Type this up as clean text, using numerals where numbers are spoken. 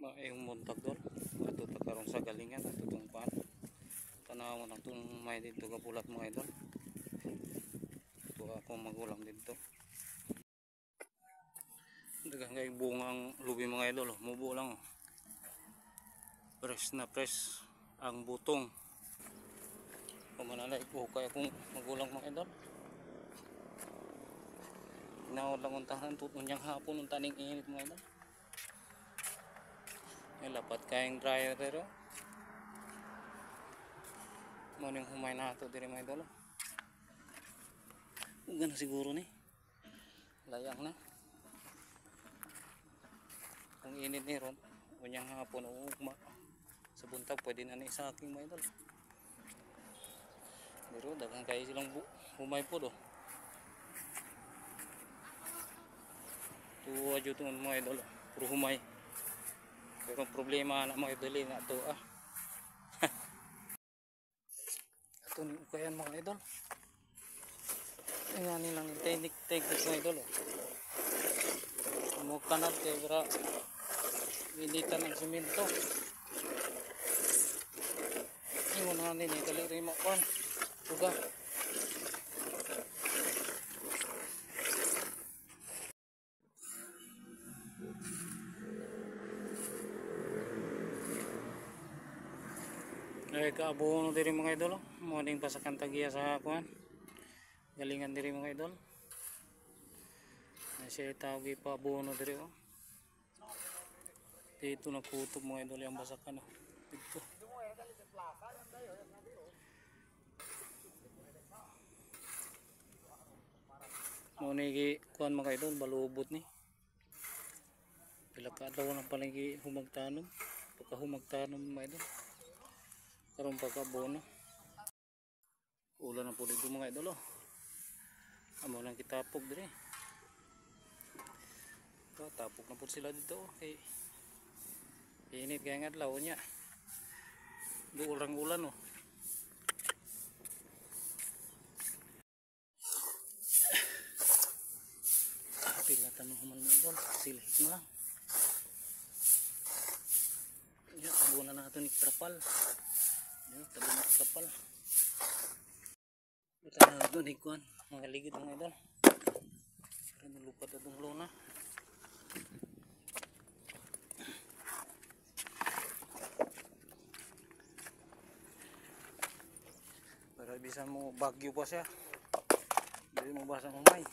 Maayong muntag dol. Ato ta karon sa galingan ato tong pan. Tanaw mo nang tong may dito ka bulat mga idol. Ito ako magulang dito. Daghang kay bungang lubi mga idol, mubo lang. Fresh na fresh ang butong. Kumanalay ko kay akong magulang mga idol. Naod lang untahan tutong yang hapon ang taning init mga idol. May lapat kayang dryer pero morning humay na ito diri mga idol. Ugan na siguro ni layang na kung init ni ron unyang hapon o ugma sa buntag pwede na ni sa aking mga idol. Pero daghang kayo silang humay po do tuwa dito mga idol puro humay. Pero problema na mga idol na ito ito ni ukayan mga idol. Nga nilang technique mga idol mo kanal kay bra initan ng semento imo na nini dali rin mo kon tuga ay kaabuno diri mga idol mo ning pasakan tagiya sa kuan galingan diri mga idol. Siya tawag pa abono diri dito na kutob mga idol yung basakan dito. Mo ni kuan mga idol balubot ni. Pila ka daw nang palagi humagtanom. Pagka humagtanom mga idol. Karon pagka-abono. Ulan na po dito mga idol amo lang kitapog diri. Tapok na po sila dito kay init kaya nga adlaw nya duurang ulan pila tanong human mo idol silhik na lang yan abo na natin trapal yan tabi na trapal ito na doon ikuan mga ligid mga idol para nilupat itong lona. Para bisa mo bagyo pa siya. Hindi mo basa mamay.